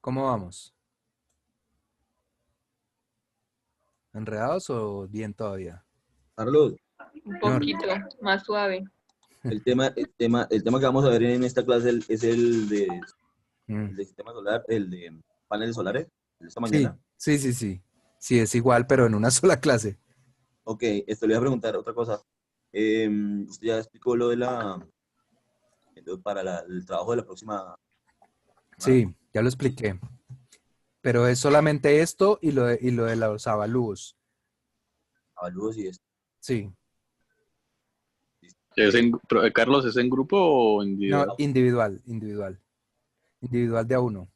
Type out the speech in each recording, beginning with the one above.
¿Cómo vamos? ¿Enredados o bien todavía? Carlos, Un Señor, poquito más suave. el tema que vamos a ver en esta clase es mm, el de sistema solar, el de paneles solares, el de esta sí, mañana. sí, sí, sí. Sí, es igual, pero en una sola clase. Ok, esto le voy a preguntar otra cosa. Usted ya explicó el trabajo de la próxima semana, Sí, ya lo expliqué. Pero es solamente esto y lo de los avalúos. avalúos y esto. Sí. Listo. Carlos, ¿es en grupo o No, individual? individual, individual. Individual de a uno.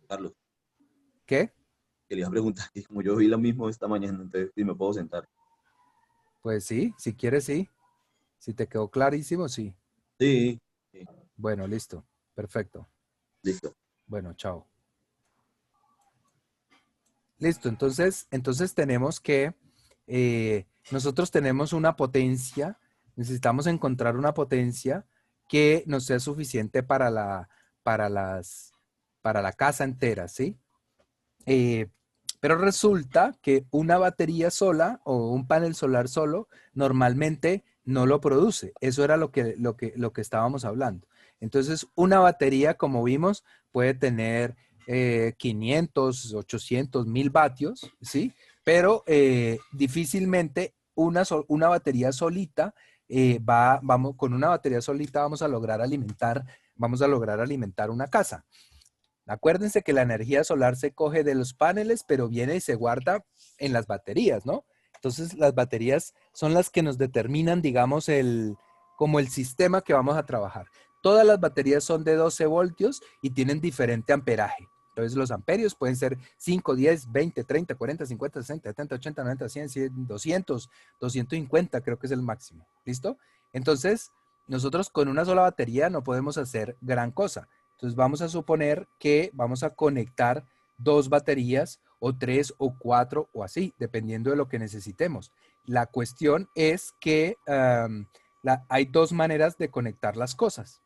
Carlos, ¿Qué? que le iba a preguntar, que como yo vi lo mismo esta mañana, entonces si me puedo sentar. Pues sí, si quieres, sí. Si te quedó clarísimo, sí. Sí, sí, Bueno, listo. Perfecto. listo. Bueno, chao. Listo, entonces tenemos que, nosotros tenemos una potencia, necesitamos encontrar una potencia que nos sea suficiente para las, para la casa entera, ¿sí? Eh, pero resulta que una batería sola o un panel solar solo normalmente no lo produce. Eso era lo que estábamos hablando. Entonces, una batería, como vimos, puede tener 500, 800, 1000 vatios, ¿sí? Pero difícilmente una batería solita con una batería solita vamos a lograr alimentar una casa. Acuérdense que la energía solar se coge de los paneles, pero viene y se guarda en las baterías, ¿no? Entonces, las baterías son las que nos determinan, digamos, como el sistema que vamos a trabajar. Todas las baterías son de 12 voltios y tienen diferente amperaje. Entonces, los amperios pueden ser 5, 10, 20, 30, 40, 50, 60, 70, 80, 90, 100, 100, 200, 250, creo que es el máximo. ¿Listo? Entonces, nosotros con una sola batería no podemos hacer gran cosa. Entonces vamos a suponer que vamos a conectar dos baterías o tres o cuatro o así, dependiendo de lo que necesitemos. La cuestión es que hay dos maneras de conectar las cosas.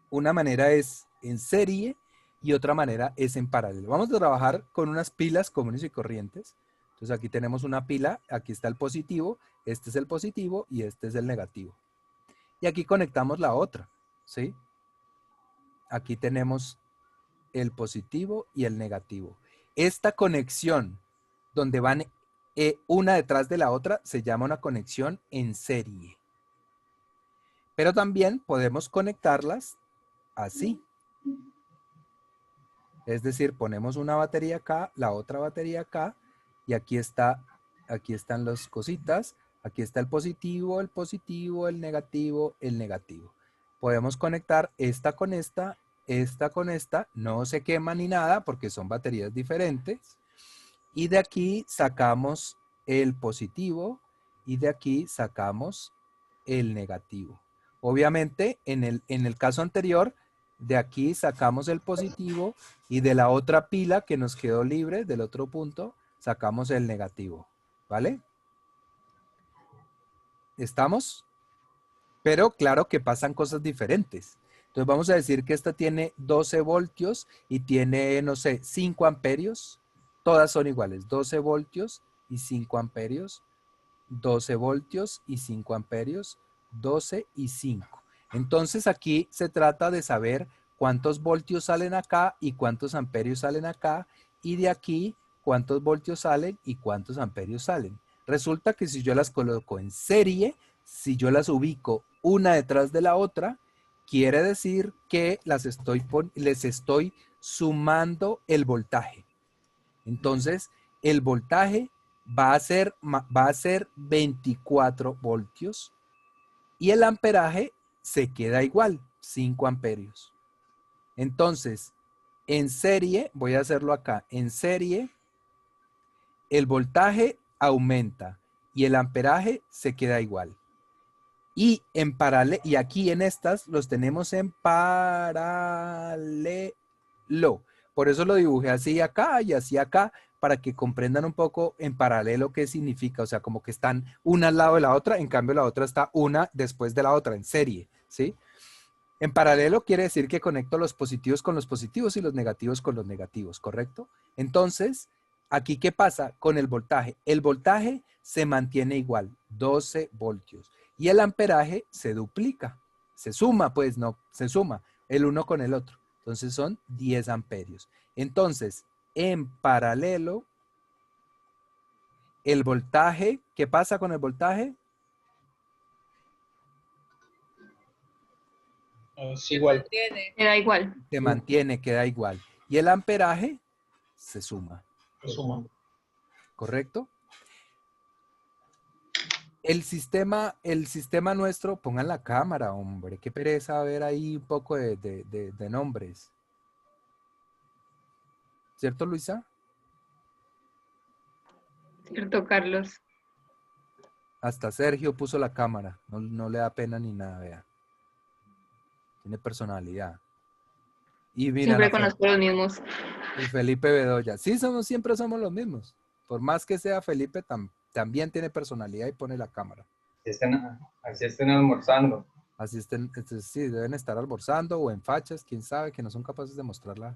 Una manera es en serie y otra manera es en paralelo. Vamos a trabajar con unas pilas comunes y corrientes. Entonces aquí tenemos una pila, aquí está el positivo, este es el positivo y este es el negativo. Y aquí conectamos la otra, ¿sí? Aquí tenemos el positivo y el negativo. Esta conexión, donde van una detrás de la otra, se llama una conexión en serie. Pero también podemos conectarlas así. Es decir, ponemos una batería acá, la otra batería acá, y aquí están las cositas. Aquí está el positivo, el negativo, el negativo. Podemos conectar esta con esta, no se quema ni nada porque son baterías diferentes. Y de aquí sacamos el positivo y de aquí sacamos el negativo. Obviamente, en el caso anterior, de aquí sacamos el positivo y de la otra pila que nos quedó libre, del otro punto, sacamos el negativo. ¿Vale? ¿Estamos? Pero claro que pasan cosas diferentes. Entonces vamos a decir que esta tiene 12 voltios y tiene, no sé, 5 amperios. Todas son iguales, 12 voltios y 5 amperios, 12 voltios y 5 amperios, 12 y 5. Entonces aquí se trata de saber cuántos voltios salen acá y cuántos amperios salen acá, y de aquí cuántos voltios salen y cuántos amperios salen. Resulta que si yo las coloco en serie, si yo las ubico una detrás de la otra, quiere decir que les estoy sumando el voltaje. Entonces, el voltaje va a ser 24 voltios y el amperaje se queda igual, 5 amperios. Entonces, en serie, voy a hacerlo acá, en serie, el voltaje aumenta y el amperaje se queda igual. Y en paralelo, y aquí en estas los tenemos en paralelo. Por eso lo dibujé así acá y así acá, para que comprendan un poco en paralelo qué significa. O sea, como que están una al lado de la otra, en cambio la otra está una después de la otra, en serie, ¿sí? En paralelo quiere decir que conecto los positivos con los positivos y los negativos con los negativos, ¿correcto? Entonces, aquí, ¿qué pasa con el voltaje? El voltaje se mantiene igual, 12 voltios. Y el amperaje se duplica, se suma, pues no, se suma el uno con el otro. Entonces son 10 amperios. Entonces, en paralelo, el voltaje, ¿qué pasa con el voltaje? Es igual. Queda igual. Se mantiene, queda igual. Y el amperaje se suma, Se suma. ¿correcto? El sistema nuestro, pongan la cámara, hombre, qué pereza ver ahí un poco de nombres. ¿Cierto, Luisa? Cierto, Carlos. Hasta Sergio puso la cámara, no le da pena ni nada, vea. Tiene personalidad. Y mira, Siempre conozco los mismos. y Felipe Bedoya. Sí, siempre somos los mismos. Por más que sea Felipe, también tiene personalidad y pone la cámara. Así estén almorzando. Así sí, deben estar almorzando o en fachas, quién sabe, que no son capaces de mostrar la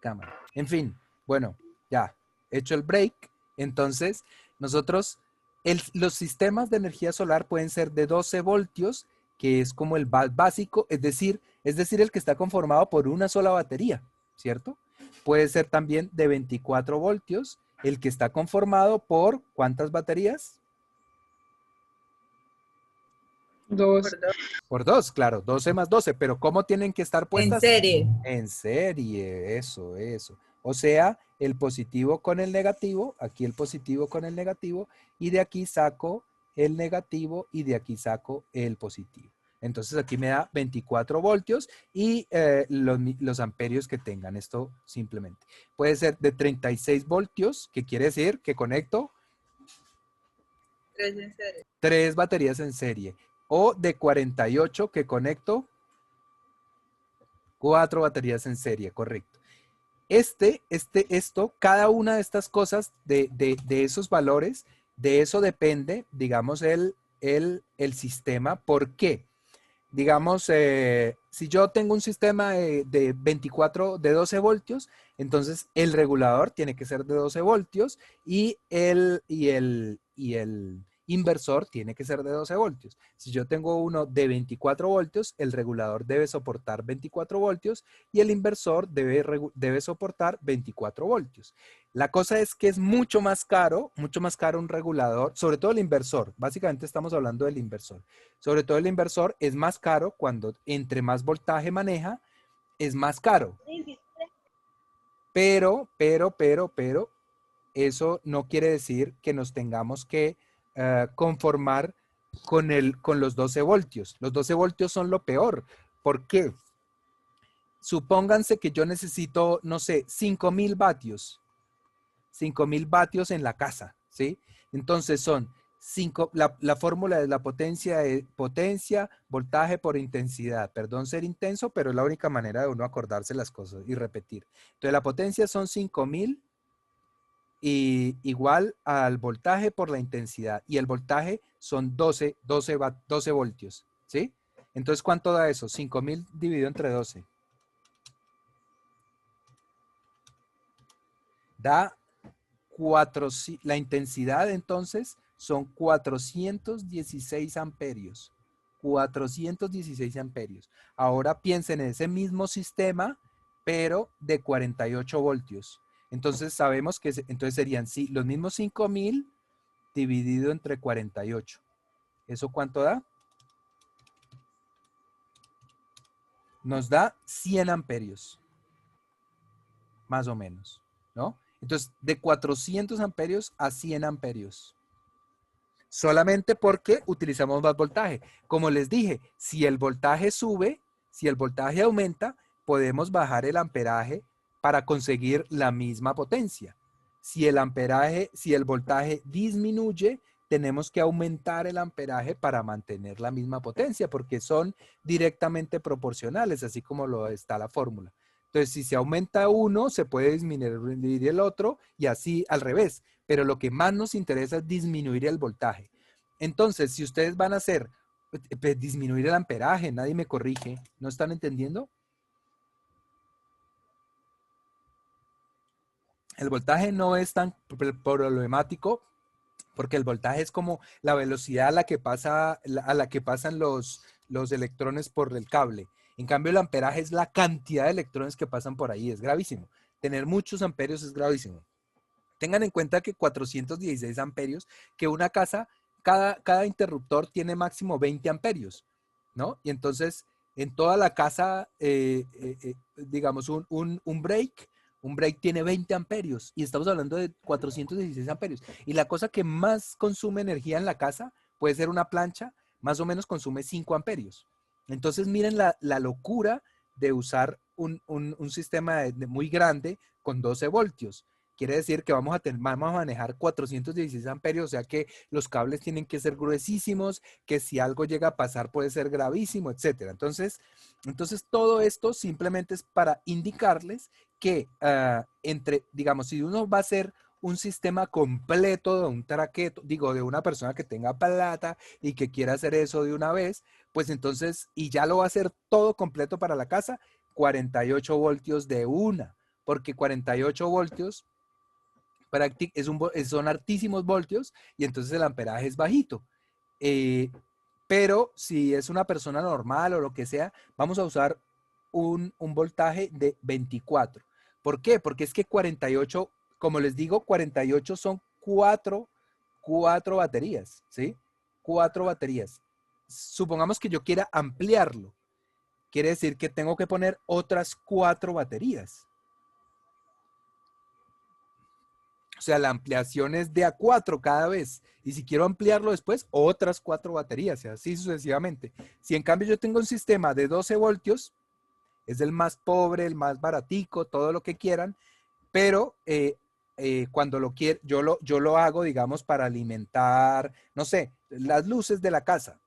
cámara. En fin, bueno, ya, hecho el break. Entonces, nosotros, los sistemas de energía solar pueden ser de 12 voltios, que es como el básico, es decir, el que está conformado por una sola batería, ¿cierto? Puede ser también de 24 voltios, el que está conformado por, ¿cuántas baterías? 2. Por 2, claro, 12 más 12, pero ¿cómo tienen que estar En puestas? serie. En serie, eso. O sea, el positivo con el negativo, aquí el positivo con el negativo, y de aquí saco el negativo y de aquí saco el positivo. Entonces aquí me da 24 voltios y los amperios que tengan esto simplemente. Puede ser de 36 voltios, que quiere decir que conecto 3 en serie. 3 baterías en serie. O de 48 que conecto 4 baterías en serie, correcto. Cada una de estas cosas, de esos valores, de eso depende, digamos, el sistema. ¿Por qué? Digamos, si yo tengo un sistema de 12 voltios, entonces el regulador tiene que ser de 12 voltios y el inversor tiene que ser de 12 voltios. Si yo tengo uno de 24 voltios, el regulador debe soportar 24 voltios y el inversor debe soportar 24 voltios. La cosa es que es mucho más caro un regulador, sobre todo el inversor. Básicamente estamos hablando del inversor. Sobre todo el inversor es más caro cuando entre más voltaje maneja, es más caro. Pero, eso no quiere decir que nos tengamos que conformar con los 12 voltios. Los 12 voltios son lo peor. ¿Por qué? Supónganse que yo necesito, no sé, 5.000 vatios. 5.000 vatios en la casa, ¿sí? Entonces son la fórmula de la potencia es potencia, voltaje por intensidad. Perdón ser intenso, pero es la única manera de uno acordarse las cosas y repetir. Entonces la potencia son 5.000 y igual al voltaje por la intensidad. Y el voltaje son 12 voltios, ¿sí? Entonces, ¿cuánto da eso? 5.000 dividido entre 12. Da la intensidad entonces son 416 amperios. 416 amperios. Ahora piensen en ese mismo sistema, pero de 48 voltios. Entonces sabemos que entonces serían los mismos 5.000 dividido entre 48. ¿Eso cuánto da? Nos da 100 amperios. Más o menos, ¿no? Entonces, de 400 amperios a 100 amperios. Solamente porque utilizamos más voltaje. Como les dije, si el voltaje sube, si el voltaje aumenta, podemos bajar el amperaje para conseguir la misma potencia. Si el voltaje disminuye, tenemos que aumentar el amperaje para mantener la misma potencia, porque son directamente proporcionales, así como lo está la fórmula. Entonces, si se aumenta uno, se puede disminuir el otro y así al revés. Pero lo que más nos interesa es disminuir el voltaje. Entonces, si ustedes van a hacer Pues, disminuir el amperaje, nadie me corrige. ¿No están entendiendo? El voltaje no es tan problemático porque el voltaje es como la velocidad a la que pasan los electrones por el cable. En cambio, el amperaje es la cantidad de electrones que pasan por ahí. Es gravísimo. Tener muchos amperios es gravísimo. Tengan en cuenta que 416 amperios, que una casa, cada interruptor tiene máximo 20 amperios, ¿no? Y entonces, en toda la casa, digamos, un break tiene 20 amperios y estamos hablando de 416 amperios. Y la cosa que más consume energía en la casa puede ser una plancha, más o menos consume 5 amperios. Entonces, miren la locura de usar un sistema muy grande con 12 voltios. Quiere decir que vamos a manejar 416 amperios, o sea que los cables tienen que ser gruesísimos, que si algo llega a pasar puede ser gravísimo, etcétera. Entonces todo esto simplemente es para indicarles que digamos, si uno va a hacer un sistema completo de un traqueto, digo, de una persona que tenga plata y que quiera hacer eso de una vez, pues entonces, y ya lo va a hacer todo completo para la casa, 48 voltios de una, porque 48 voltios son altísimos voltios y entonces el amperaje es bajito. Pero si es una persona normal o lo que sea, vamos a usar un voltaje de 24. ¿Por qué? Porque es que 48, como les digo, 48 son cuatro baterías, ¿sí? 4 baterías. Supongamos que yo quiera ampliarlo. Quiere decir que tengo que poner otras 4 baterías. O sea, la ampliación es de a 4 cada vez. Y si quiero ampliarlo después, otras 4 baterías, y así sucesivamente. Si en cambio yo tengo un sistema de 12 voltios, es el más pobre, el más baratico, todo lo que quieran, pero cuando lo quiero, yo lo hago, digamos, para alimentar, no sé, las luces de la casa,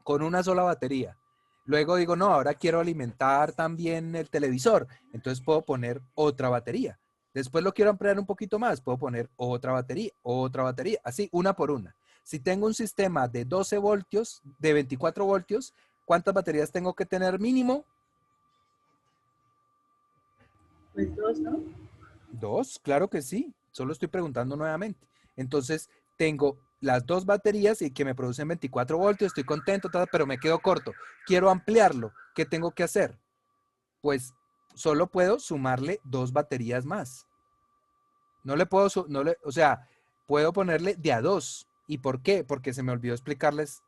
con una sola batería. Luego digo, no, ahora quiero alimentar también el televisor, entonces puedo poner otra batería. Después lo quiero ampliar un poquito más, puedo poner otra batería, así, una por una. Si tengo un sistema de 12 voltios, de 24 voltios, ¿cuántas baterías tengo que tener mínimo? Pues 2, ¿no? 2, claro que sí. Solo estoy preguntando nuevamente. Entonces, tengo las 2 baterías y que me producen 24 voltios, estoy contento, pero me quedo corto. Quiero ampliarlo. ¿Qué tengo que hacer? Pues solo puedo sumarle 2 baterías más. No le puedo, o sea, puedo ponerle de a 2. ¿Y por qué? Porque se me olvidó explicarles,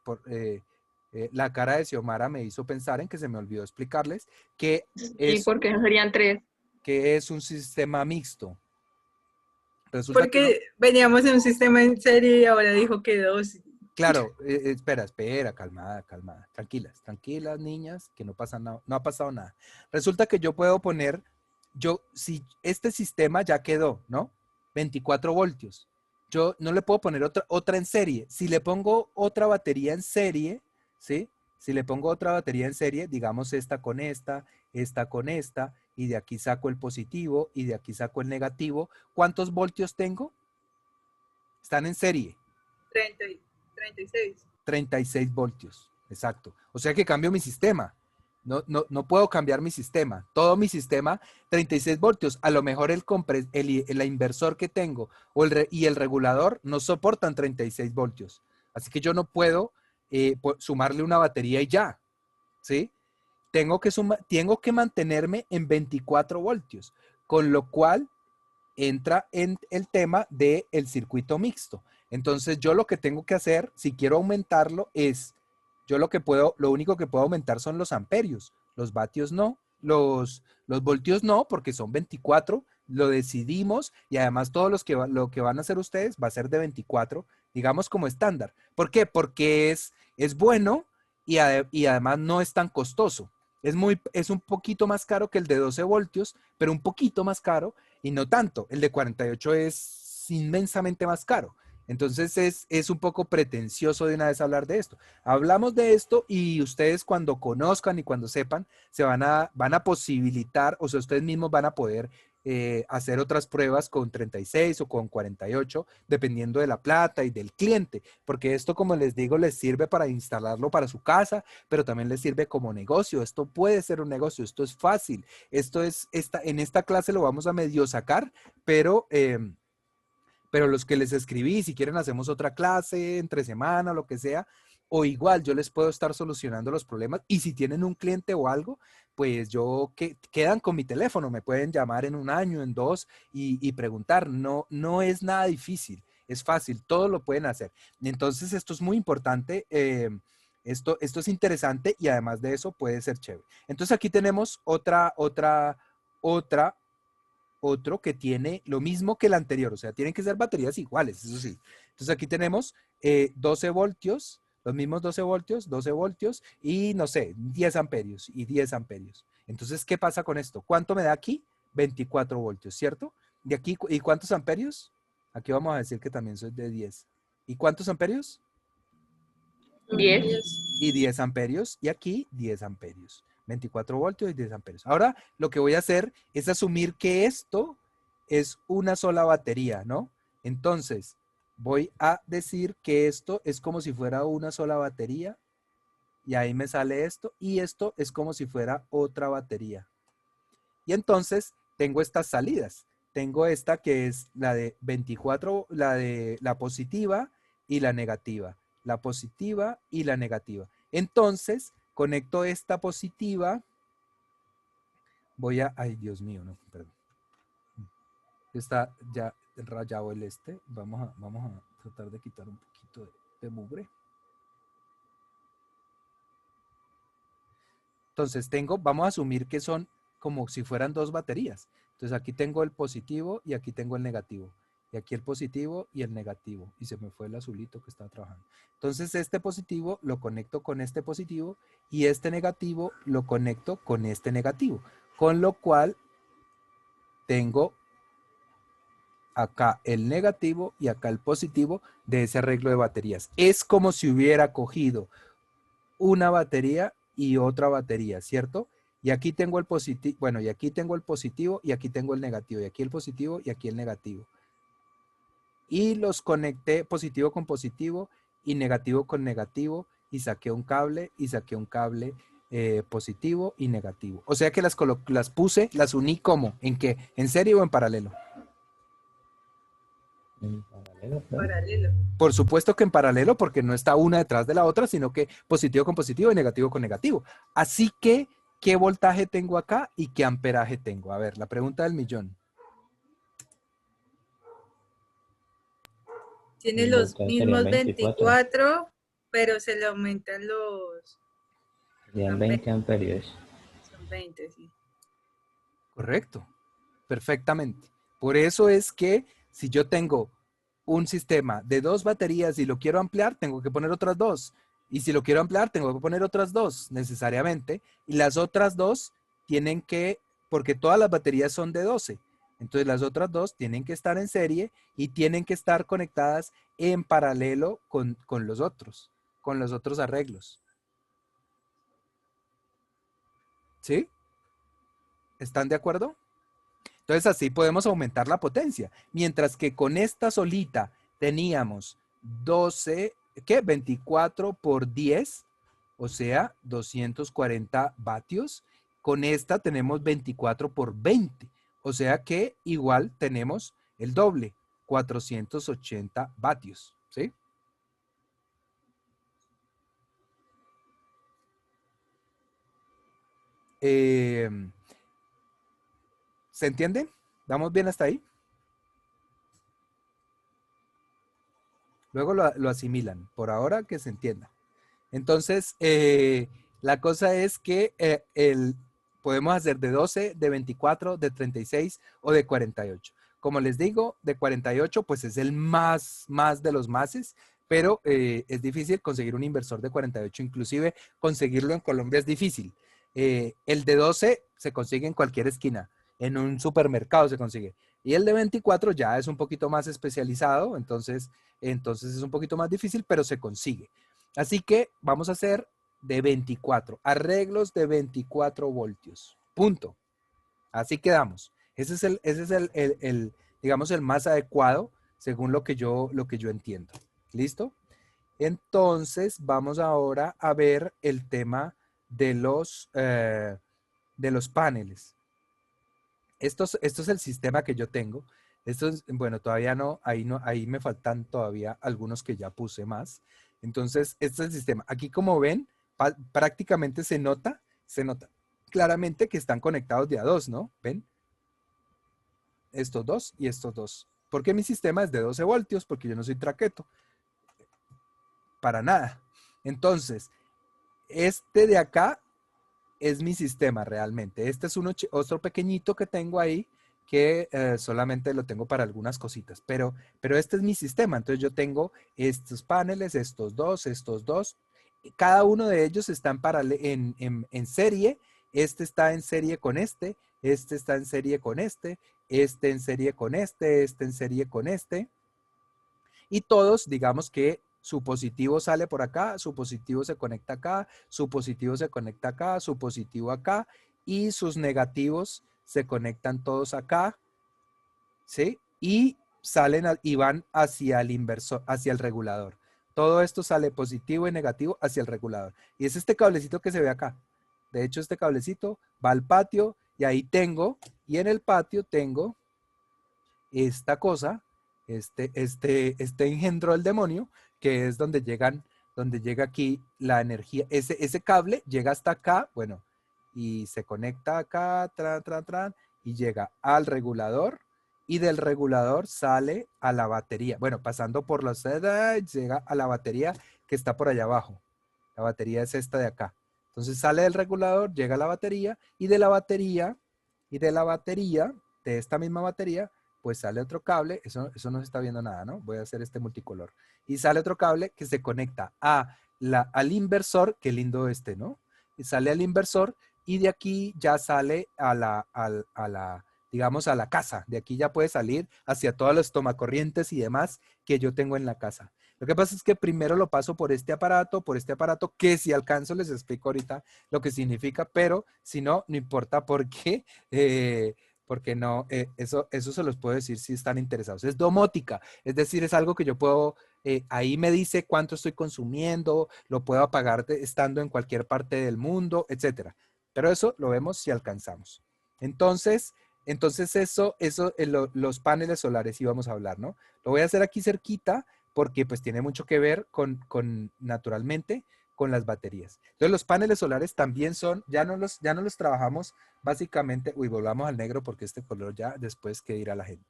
la cara de Xiomara me hizo pensar en que se me olvidó explicarles que ¿Y por qué no serían 3? que es un sistema mixto. Resulta que Porque veníamos en un sistema en serie y ahora dijo que 2. claro, espera, calmada, tranquilas niñas, que no pasa nada, no ha pasado nada. Resulta que yo puedo poner, si este sistema ya quedó, ¿no? 24 voltios. Yo no le puedo poner otra en serie. Si le pongo otra batería en serie, ¿sí? Si le pongo otra batería en serie, digamos esta con esta con esta, y de aquí saco el positivo y de aquí saco el negativo, ¿cuántos voltios tengo? Están en serie. 36. 36 voltios, exacto. O sea que cambio mi sistema. No puedo cambiar mi sistema. Todo mi sistema, 36 voltios. A lo mejor el inversor que tengo y el regulador no soportan 36 voltios. Así que yo no puedo sumarle una batería y ya. ¿Sí? Tengo que mantenerme en 24 voltios. Con lo cual entra en el tema del circuito mixto. Entonces yo lo que tengo que hacer, si quiero aumentarlo, lo único que puedo aumentar son los amperios, los vatios no, los voltios no, porque son 24, lo decidimos y además todo lo que van a hacer ustedes va a ser de 24, digamos como estándar. ¿Por qué? Porque es bueno y además no es tan costoso. Es un poquito más caro que el de 12 voltios, pero un poquito más caro y no tanto. El de 48 es inmensamente más caro. Entonces es un poco pretencioso de una vez hablar de esto. Hablamos de esto y ustedes cuando conozcan y cuando sepan, van a posibilitar, o sea, ustedes mismos van a poder hacer otras pruebas con 36 o con 48, dependiendo de la plata y del cliente, porque esto, como les digo, les sirve para instalarlo para su casa, pero también les sirve como negocio. Esto puede ser un negocio, esto es fácil, en esta clase lo vamos a medio sacar, pero los que les escribí, si quieren hacemos otra clase entre semana, lo que sea, o igual yo les puedo estar solucionando los problemas, y si tienen un cliente o algo, pues quedan con mi teléfono, me pueden llamar en un año, en dos, y preguntar. No es nada difícil, es fácil, todo lo pueden hacer. Entonces esto es muy importante, esto es interesante, y además de eso puede ser chévere. Entonces aquí tenemos otro que tiene lo mismo que el anterior, o sea, tienen que ser baterías iguales, eso sí. Entonces aquí tenemos 12 voltios, los mismos 12 voltios y no sé, 10 amperios y 10 amperios. Entonces, ¿qué pasa con esto? ¿Cuánto me da aquí? 24 voltios, ¿cierto? ¿Y aquí, y cuántos amperios? Aquí vamos a decir que también soy de 10. ¿Y cuántos amperios? 10. Y 10 amperios, y aquí 10 amperios. 24 voltios y 10 amperios. Ahora lo que voy a hacer es asumir que esto es una sola batería, ¿no? Entonces, voy a decir que esto es como si fuera una sola batería, y ahí me sale esto, y esto es como si fuera otra batería. Y entonces tengo estas salidas. Tengo esta que es la de 24, la positiva y la negativa. La positiva y la negativa. Entonces, conecto esta positiva. Ay, Dios mío, no, perdón. Está ya rayado el este. Vamos a tratar de quitar un poquito de mugre. Entonces vamos a asumir que son como si fueran dos baterías. Entonces aquí tengo el positivo y aquí tengo el negativo. Y aquí el positivo y el negativo. Y se me fue el azulito que estaba trabajando. Entonces este positivo lo conecto con este positivo y este negativo lo conecto con este negativo. Con lo cual tengo acá el negativo y acá el positivo de ese arreglo de baterías. Es como si hubiera cogido una batería y otra batería, ¿cierto? Y aquí tengo el positivo, bueno, y aquí tengo el positivo y aquí tengo el negativo, y aquí el positivo y aquí el negativo. Y los conecté positivo con positivo y negativo con negativo, y saqué un cable positivo y negativo. O sea que las uní ¿cómo? ¿En qué? ¿En serie o en paralelo? En paralelo, claro. Paralelo. Por supuesto que en paralelo, porque no está una detrás de la otra, sino que positivo con positivo y negativo con negativo. Así que, ¿qué voltaje tengo acá y qué amperaje tengo? A ver, la pregunta del millón. Tiene El los voltaje serían mismos 24, pero se le aumentan los Serían 20 amperios. Son 20, sí. Correcto. Perfectamente. Por eso es que si yo tengo un sistema de 2 baterías y lo quiero ampliar, tengo que poner otras 2. Y si lo quiero ampliar, tengo que poner otras 2 necesariamente. Y las otras 2 tienen que, porque todas las baterías son de 12. Entonces las otras 2 tienen que estar en serie y tienen que estar conectadas en paralelo con los otros arreglos. ¿Sí? ¿Están de acuerdo? Entonces así podemos aumentar la potencia. Mientras que con esta solita teníamos 24 por 10, o sea, 240 vatios. Con esta tenemos 24 por 20, o sea que igual tenemos el doble, 480 vatios, ¿sí? ¿Se entiende? ¿Vamos bien hasta ahí? Luego lo asimilan, por ahora que se entienda. Entonces, la cosa es que podemos hacer de 12, de 24, de 36 o de 48. Como les digo, de 48 pues es el más de los máses, pero es difícil conseguir un inversor de 48, inclusive conseguirlo en Colombia es difícil. El de 12 se consigue en cualquier esquina, en un supermercado se consigue. Y el de 24 ya es un poquito más especializado, entonces es un poquito más difícil, pero se consigue. Así que vamos a hacer de 24, arreglos de 24 voltios. Punto. Así quedamos. Ese es digamos, el más adecuado según lo que yo entiendo. ¿Listo? Entonces, vamos ahora a ver el tema de los paneles. Esto es el sistema que yo tengo. Esto es, bueno, todavía no, ahí me faltan todavía algunos que ya puse más. Entonces, este es el sistema. Aquí, como ven, prácticamente se nota claramente que están conectados de a dos, ¿no? ¿Ven? Estos dos y estos dos. ¿Por qué mi sistema es de 12 voltios? Porque yo no soy traqueto. Para nada. Entonces, este de acá es mi sistema realmente. Este es otro pequeñito que tengo ahí que solamente lo tengo para algunas cositas. Pero este es mi sistema. Entonces yo tengo estos paneles, estos dos. Cada uno de ellos está en serie. Este está en serie con este está en serie con este en serie con este en serie con este. Y todos, digamos que su positivo sale por acá, su positivo se conecta acá, su positivo se conecta acá, su positivo acá, y sus negativos se conectan todos acá, ¿sí? Y y van hacia el inversor, hacia el regulador. Todo esto sale positivo y negativo hacia el regulador. Y es este cablecito que se ve acá. De hecho, este cablecito va al patio y ahí tengo, y en el patio tengo esta cosa, este engendro del demonio, que es donde llega aquí la energía. Ese cable llega hasta acá, bueno, y se conecta acá, y llega al regulador, y del regulador sale a la batería. Bueno, pasando por los llega a la batería que está por allá abajo. La batería es esta de acá. Entonces sale del regulador, llega a la batería, y de la batería, de esta misma batería, pues sale otro cable, eso no se está viendo nada, ¿no? Voy a hacer este multicolor. Y sale otro cable que se conecta al inversor, qué lindo ¿no? Y sale al inversor y de aquí ya sale digamos, a la casa. De aquí ya puede salir hacia todas las tomacorrientes y demás que yo tengo en la casa. Lo que pasa es que primero lo paso por este aparato, que si alcanzo les explico ahorita lo que significa, pero si no, no importa porque no, eso se los puedo decir si están interesados. Es domótica, es decir, es algo que yo puedo, ahí me dice cuánto estoy consumiendo, lo puedo apagar estando en cualquier parte del mundo, etcétera. Pero eso lo vemos si alcanzamos. Entonces los paneles solares íbamos a hablar, ¿no? Lo voy a hacer aquí cerquita porque pues tiene mucho que ver naturalmente, con las baterías. Entonces los paneles solares también son, ya no los trabajamos básicamente, volvamos al negro porque este color ya después que dirá la gente.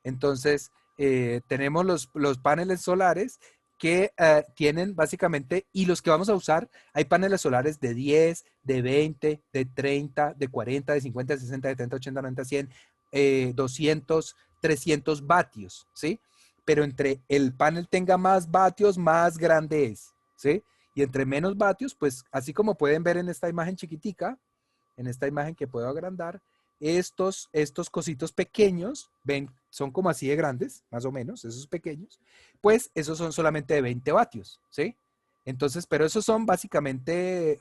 Entonces tenemos los paneles solares que tienen básicamente, y los que vamos a usar, hay paneles solares de 10, de 20, de 30, de 40, de 50, de 60, de 70, 80, 90, 100, 200, 300 vatios, ¿sí? Pero entre el panel tenga más vatios, más grande es, ¿sí? Y entre menos vatios, pues así como pueden ver en esta imagen chiquitica, en esta imagen que puedo agrandar, estos cositos pequeños, ven, son como así de grandes, más o menos, esos pequeños, pues esos son solamente de 20 vatios, ¿sí? Entonces, pero esos son básicamente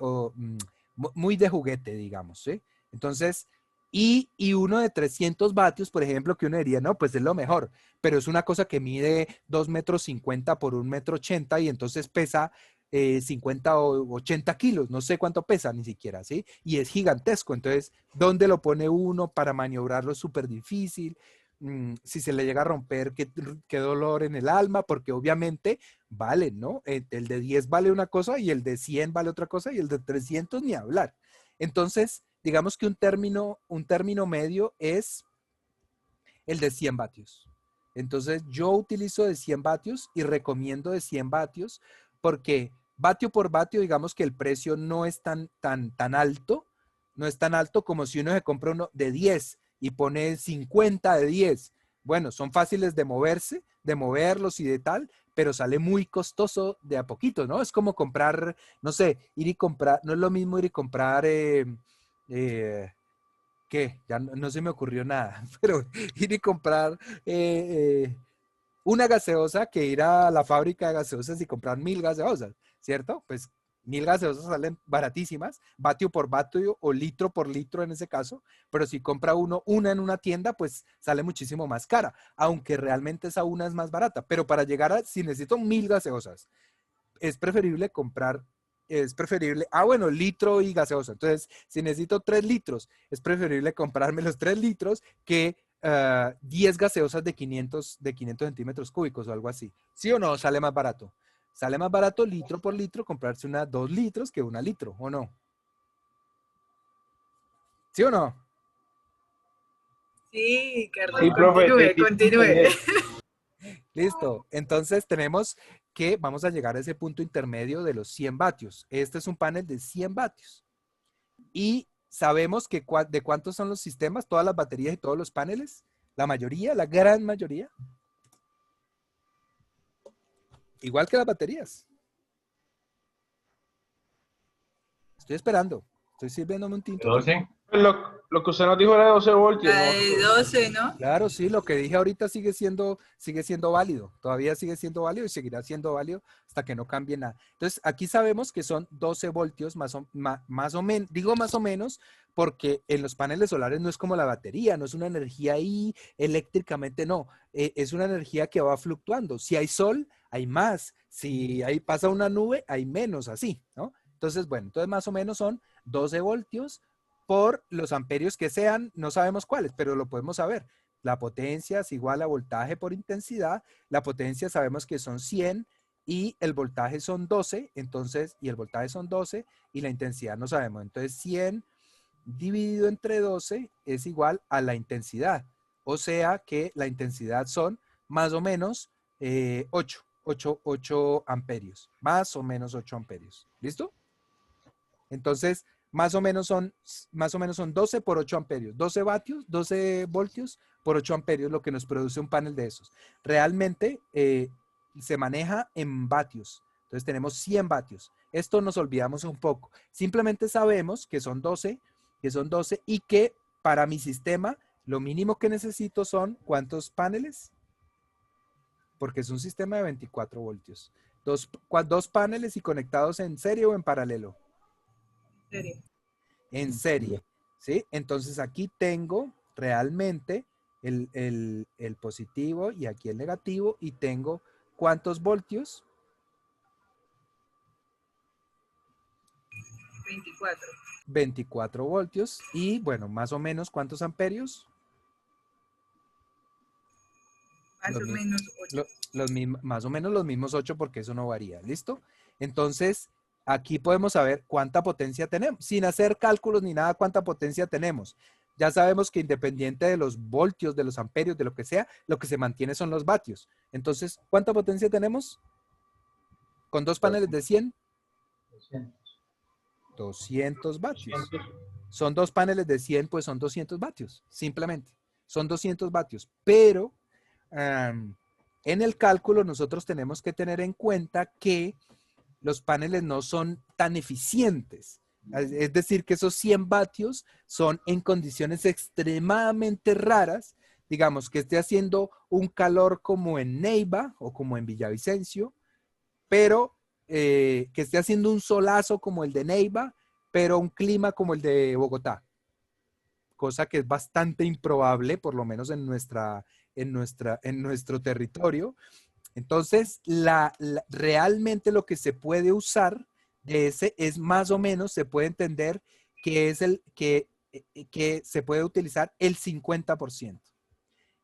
muy de juguete, digamos, ¿sí? Entonces, y uno de 300 vatios, por ejemplo, que uno diría, no, pues es lo mejor, pero es una cosa que mide 2,50 m por 1,80 m y entonces pesa 50 o 80 kilos, no sé cuánto pesa ni siquiera, ¿sí? Y es gigantesco, entonces, ¿dónde lo pone uno para maniobrarlo? Es súper difícil. Si se le llega a romper, qué dolor en el alma, porque obviamente vale, ¿no? El de 10 vale una cosa y el de 100 vale otra cosa y el de 300 ni hablar. Entonces, digamos que un término medio es el de 100 vatios. Entonces, yo utilizo de 100 vatios y recomiendo de 100 vatios porque vatio por vatio, digamos que el precio no es tan alto, no es tan alto como si uno se compra uno de 10 y pone 50 de 10. Bueno, son fáciles de moverse, de moverlos y de tal, pero sale muy costoso de a poquito, ¿no? Es como comprar, no sé, ir y comprar, no es lo mismo ir y comprar, ¿qué? Ya no se me ocurrió nada, pero ir y comprar una gaseosa que ir a la fábrica de gaseosas y comprar 1000 gaseosas, ¿cierto? Pues 1000 gaseosas salen baratísimas, vatio por vatio o litro por litro en ese caso, pero si compra una en una tienda, pues sale muchísimo más cara, aunque realmente esa una es más barata. Pero para llegar a, si necesito 1000 gaseosas, es preferible comprar, bueno, litro y gaseosa. Entonces, si necesito 3 litros, es preferible comprarme los 3 litros que 10 gaseosas de 500 centímetros cúbicos o algo así. ¿Sí o no? Sale más barato. Sale más barato litro por litro comprarse una 2 litros que una litro, ¿o no? ¿Sí o no? Sí, Carlos, Sí, profe. continúe. Listo. Entonces tenemos que vamos a llegar a ese punto intermedio de los 100 vatios. Este es un panel de 100 vatios. Y sabemos que de cuántos son los sistemas, todas las baterías y todos los paneles. La mayoría, la gran mayoría. Igual que las baterías. Estoy esperando. Estoy sirviéndome un tinto. 12. Lo que usted nos dijo era de 12 voltios, La ¿no? de 12, ¿no? Claro, sí, lo que dije ahorita sigue siendo válido. Todavía sigue siendo válido y seguirá siendo válido hasta que no cambie nada. Entonces, aquí sabemos que son 12 voltios más o menos, digo más o menos, porque en los paneles solares no es como la batería, no es una energía ahí eléctricamente, no. Es una energía que va fluctuando. Si hay sol, hay más. Si ahí pasa una nube, hay menos, así, ¿no? Entonces, bueno, entonces más o menos son 12 voltios por los amperios que sean, no sabemos cuáles, pero lo podemos saber. La potencia es igual a voltaje por intensidad. La potencia sabemos que son 100 y el voltaje son 12, entonces, y el voltaje son 12 y la intensidad no sabemos. Entonces, 100 dividido entre 12 es igual a la intensidad. O sea que la intensidad son más o menos 8 amperios. Más o menos 8 amperios. ¿Listo? Entonces, más o menos son 12 por 8 amperios. 12 vatios, 12 voltios por 8 amperios, lo que nos produce un panel de esos. Realmente se maneja en vatios. Entonces tenemos 100 vatios. Esto nos olvidamos un poco. Simplemente sabemos que son 12 y que para mi sistema lo mínimo que necesito son ¿cuántos paneles? Porque es un sistema de 24 voltios. Dos paneles y conectados en serie o en paralelo. En serie, ¿sí? Entonces aquí tengo realmente el positivo y aquí el negativo y tengo ¿cuántos voltios? 24. 24 voltios y bueno, más o menos ¿cuántos amperios? Más o menos 8. Más o menos los mismos 8 porque eso no varía, ¿listo? Entonces, aquí podemos saber cuánta potencia tenemos, sin hacer cálculos ni nada, cuánta potencia tenemos. Ya sabemos que independiente de los voltios, de los amperios, de lo que sea, lo que se mantiene son los vatios. Entonces, ¿cuánta potencia tenemos? Con dos paneles de 100. 200 vatios. Son dos paneles de 100, pues son 200 vatios, simplemente. Son 200 vatios, pero en el cálculo nosotros tenemos que tener en cuenta que los paneles no son tan eficientes. Es decir, que esos 100 vatios son en condiciones extremadamente raras, digamos que esté haciendo un calor como en Neiva o como en Villavicencio, pero que esté haciendo un solazo como el de Neiva, pero un clima como el de Bogotá. Cosa que es bastante improbable, por lo menos en nuestro territorio. Entonces, realmente lo que se puede usar de ese es más o menos, se puede entender que es que se puede utilizar el 50%.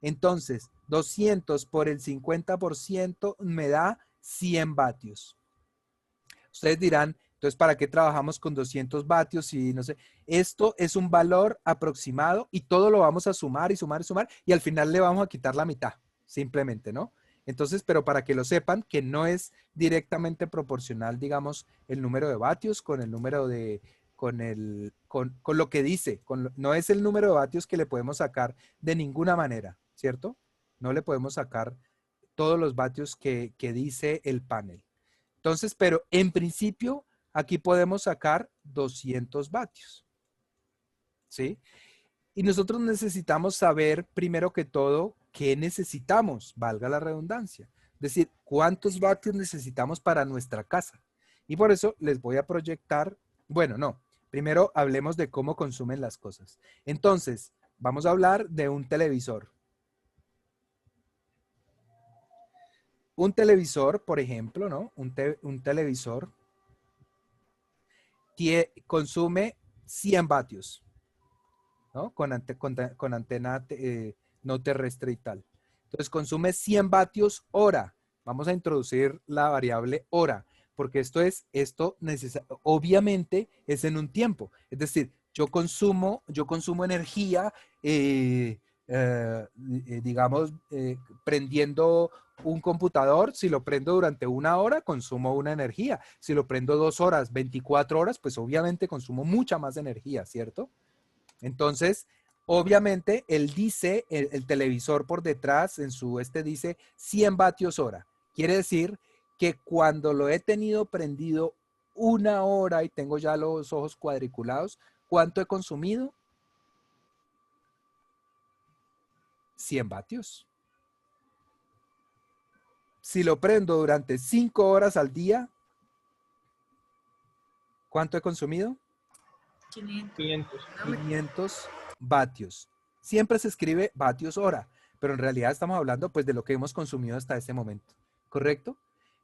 Entonces, 200 por el 50% me da 100 vatios. Ustedes dirán, entonces, ¿para qué trabajamos con 200 vatios? Y no sé, esto es un valor aproximado y todo lo vamos a sumar y sumar y sumar y al final le vamos a quitar la mitad, simplemente, ¿no? Entonces, pero para que lo sepan, que no es directamente proporcional, digamos, el número de vatios con el número de, con lo que dice, no es el número de vatios que le podemos sacar de ninguna manera, ¿cierto? No le podemos sacar todos los vatios que dice el panel. Entonces, pero en principio, aquí podemos sacar 200 vatios, ¿sí? Y nosotros necesitamos saber, primero que todo, qué necesitamos, valga la redundancia. Es decir, cuántos vatios necesitamos para nuestra casa. Y por eso les voy a proyectar, bueno, no, primero hablemos de cómo consumen las cosas. Entonces, vamos a hablar de un televisor. Un televisor, por ejemplo, ¿no? Un televisor consume 100 vatios, ¿no? Con antena no terrestre y tal. Entonces, consume 100 vatios hora. Vamos a introducir la variable hora, porque obviamente es en un tiempo. Es decir, yo consumo energía, digamos, prendiendo un computador. Si lo prendo durante 1 hora, consumo una energía. Si lo prendo 2 horas, 24 horas, pues obviamente consumo mucha más energía, ¿cierto? Entonces, obviamente, él dice, el televisor por detrás, dice 100 vatios hora. Quiere decir que cuando lo he tenido prendido 1 hora y tengo ya los ojos cuadriculados, ¿cuánto he consumido? 100 vatios. Si lo prendo durante 5 horas al día, ¿cuánto he consumido? 500 vatios. Siempre se escribe vatios hora, pero en realidad estamos hablando pues de lo que hemos consumido hasta este momento, ¿correcto?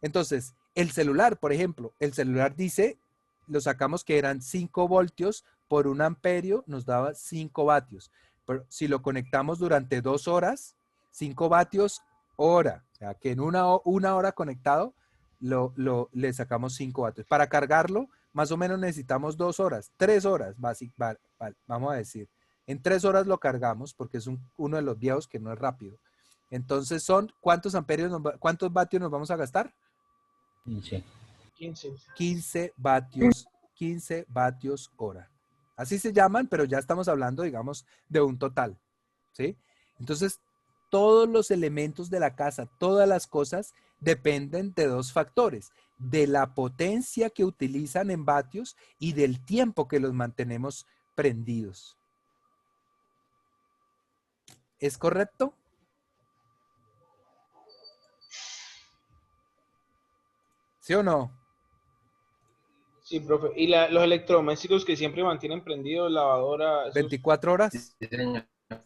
Entonces, el celular, por ejemplo, el celular dice, lo sacamos que eran 5 voltios por 1 amperio, nos daba 5 vatios. Pero si lo conectamos durante 2 horas, 5 vatios hora, o sea que en una hora conectado le sacamos 5 vatios. Para cargarlo, más o menos necesitamos 2 horas, 3 horas, vamos a decir. En 3 horas lo cargamos porque es uno de los viejos que no es rápido. Entonces ¿cuántos vatios nos vamos a gastar? 15 vatios hora. Así se llaman, pero ya estamos hablando, digamos, de un total, ¿sí? Entonces, todos los elementos de la casa, todas las cosas dependen de 2 factores, de la potencia que utilizan en vatios y del tiempo que los mantenemos prendidos. ¿Es correcto? ¿Sí o no? Sí, profe. ¿Y los electrodomésticos que siempre mantienen prendidos, lavadora? 24 horas.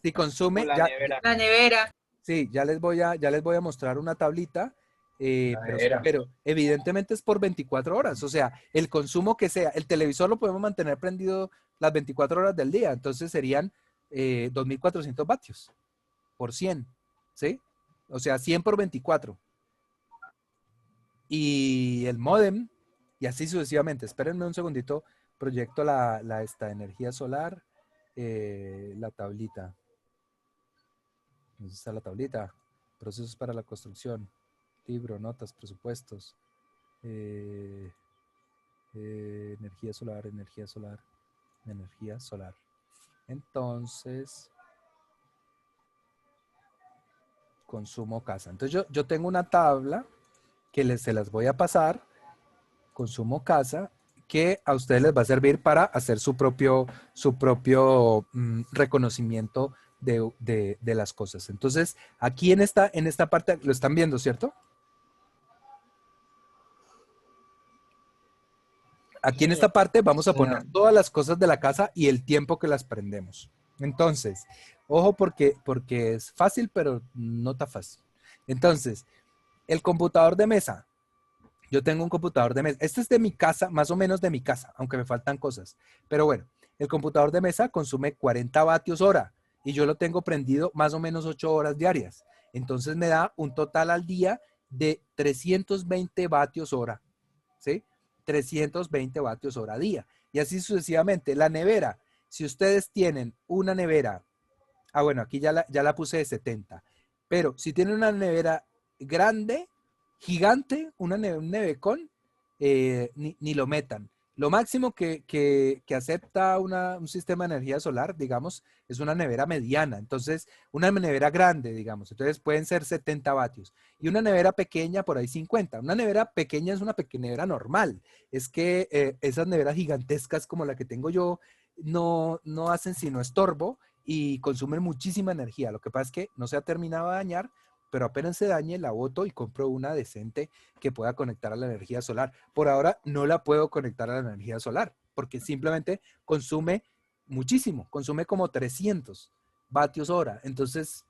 Si consume, Como la nevera. La nevera. sí, ya les voy a mostrar una tablita, nevera. pero evidentemente es por 24 horas. O sea, el consumo que sea, el televisor lo podemos mantener prendido las 24 horas del día. Entonces serían 2.400 vatios por 100, ¿sí? O sea, 100 por 24. Y el módem, y así sucesivamente. Espérenme un segundito, proyecto esta energía solar, la tablita. ¿Dónde está la tablita? Procesos para la construcción, libro, notas, presupuestos, energía solar, energía solar, energía solar. Entonces, consumo casa. Entonces yo tengo una tabla que se las voy a pasar, consumo casa, que a ustedes les va a servir para hacer su propio reconocimiento de las cosas. Entonces, aquí en esta parte, lo están viendo, ¿cierto? Aquí en esta parte vamos a poner todas las cosas de la casa y el tiempo que las prendemos. Entonces, ojo porque es fácil, pero no tan fácil. Entonces, el computador de mesa. Yo tengo un computador de mesa. Este es de mi casa, más o menos de mi casa, aunque me faltan cosas. Pero bueno, el computador de mesa consume 40 vatios hora y yo lo tengo prendido más o menos 8 horas diarias. Entonces me da un total al día de 320 vatios hora, ¿sí? 320 vatios hora día. Y así sucesivamente. La nevera, si ustedes tienen una nevera, bueno, aquí ya la puse de 70, pero si tienen una nevera grande, gigante, un nevecón, ni lo metan. Lo máximo que acepta un sistema de energía solar, digamos, es una nevera mediana. Entonces, una nevera grande, digamos. Entonces, pueden ser 70 vatios. Y una nevera pequeña, por ahí 50. Una nevera pequeña es una nevera normal. Es que esas neveras gigantescas como la que tengo yo no hacen sino estorbo y consumen muchísima energía. Lo que pasa es que no se ha terminado de dañar, pero apenas se dañe la boto y compro una decente que pueda conectar a la energía solar. Por ahora no la puedo conectar a la energía solar porque simplemente consume muchísimo, consume como 300 vatios hora. Entonces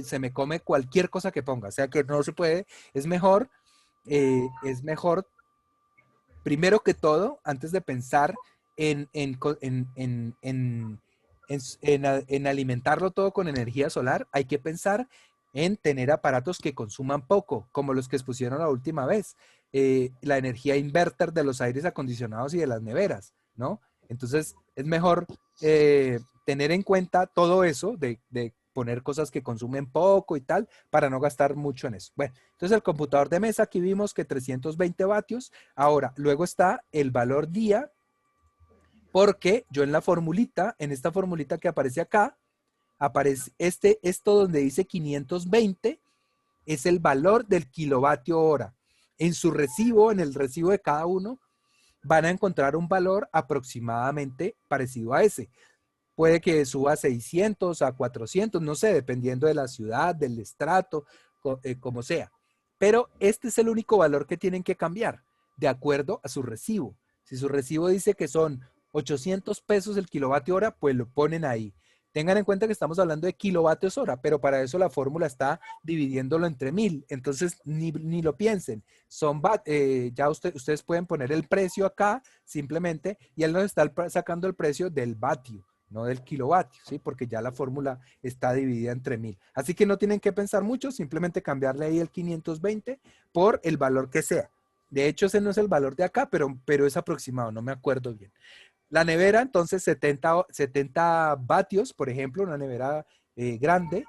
se me come cualquier cosa que ponga, o sea que no se puede. Es mejor primero que todo, antes de pensar en alimentarlo todo con energía solar, hay que pensar en tener aparatos que consuman poco, como los que expusieron la última vez, la energía inverter de los aires acondicionados y de las neveras, ¿no? Entonces, es mejor tener en cuenta todo eso, de poner cosas que consumen poco y tal, para no gastar mucho en eso. Bueno, entonces el computador de mesa, aquí vimos que 320 vatios. Ahora, luego está el valor día, porque yo en la formulita, en esta formulita que aparece acá, aparece esto donde dice 520, es el valor del kilovatio hora. En su recibo, en el recibo de cada uno, van a encontrar un valor aproximadamente parecido a ese. Puede que suba a 600, a 400, no sé, dependiendo de la ciudad, del estrato, como sea. Pero este es el único valor que tienen que cambiar, de acuerdo a su recibo. Si su recibo dice que son 800 pesos el kilovatio hora, pues lo ponen ahí. Tengan en cuenta que estamos hablando de kilovatios hora, pero para eso la fórmula está dividiéndolo entre 1000. Entonces, ni lo piensen. Ya ustedes pueden poner el precio acá, simplemente, y él nos está sacando el precio del vatio, no del kilovatio, ¿sí? Porque ya la fórmula está dividida entre 1000. Así que no tienen que pensar mucho, simplemente cambiarle ahí el 520 por el valor que sea. De hecho, ese no es el valor de acá, pero es aproximado, no me acuerdo bien. La nevera, entonces, 70 vatios, por ejemplo, una nevera grande,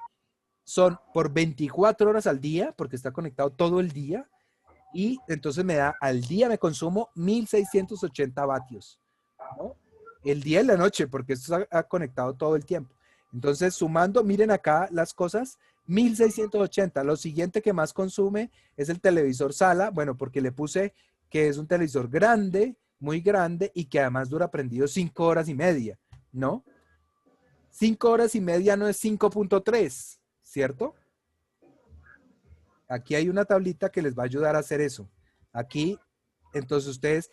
son por 24 horas al día, porque está conectado todo el día, y entonces al día me consumo 1680 vatios, ¿no? El día y la noche, porque esto está conectado todo el tiempo. Entonces, sumando, miren acá las cosas, 1680. Lo siguiente que más consume es el televisor sala, bueno, porque le puse que es un televisor grande, muy grande, y que además dura prendido 5 horas y media, ¿no? 5 horas y media no es 5.3, ¿cierto? Aquí hay una tablita que les va a ayudar a hacer eso. Aquí, entonces ustedes,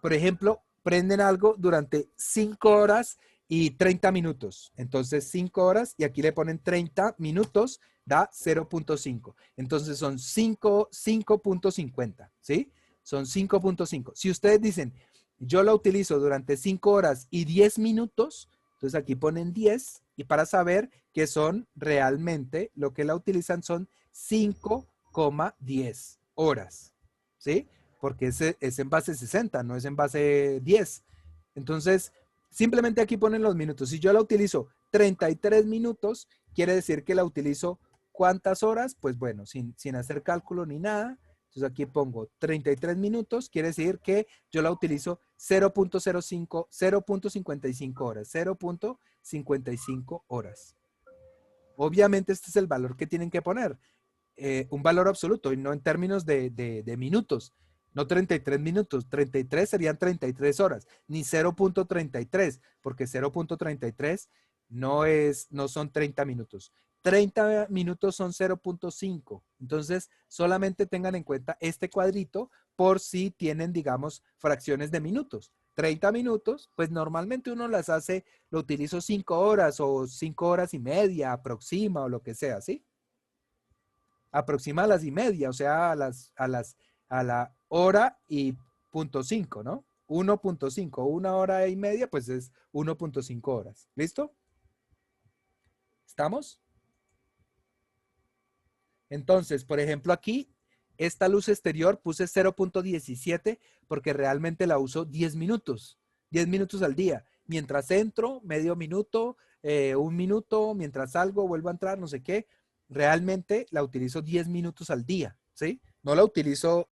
por ejemplo, prenden algo durante 5 horas y 30 minutos. Entonces 5 horas y aquí le ponen 30 minutos, da 0.5. Entonces son 5.50, ¿sí? Son 5.5. Si ustedes dicen, yo la utilizo durante 5 horas y 10 minutos, entonces aquí ponen 10 y para saber que son realmente, lo que la utilizan son 5,10 horas, ¿sí? Porque es en base 60, no es en base 10. Entonces, simplemente aquí ponen los minutos. Si yo la utilizo 33 minutos, quiere decir que la utilizo ¿cuántas horas? Pues bueno, sin hacer cálculo ni nada. Entonces aquí pongo 33 minutos, quiere decir que yo la utilizo 0.05, 0.55 horas, 0.55 horas. Obviamente este es el valor que tienen que poner, un valor absoluto y no en términos de minutos. No 33 minutos, 33 serían 33 horas, ni 0.33, porque 0.33 no son 30 minutos. 30 minutos son 0.5. Entonces, solamente tengan en cuenta este cuadrito por si tienen, digamos, fracciones de minutos. 30 minutos, pues normalmente uno las hace, lo utilizo 5 horas o 5 horas y media, aproxima o lo que sea, ¿sí? Aproxima a las y media, o sea, a la hora y punto 5, ¿no? 1.5, una hora y media, pues es 1.5 horas. ¿Listo? ¿Estamos? Entonces, por ejemplo, aquí, esta luz exterior puse 0.17 porque realmente la uso 10 minutos al día. Mientras entro, medio minuto, 1 minuto, mientras salgo, vuelvo a entrar, no sé qué. Realmente la utilizo 10 minutos al día, ¿sí? No la utilizo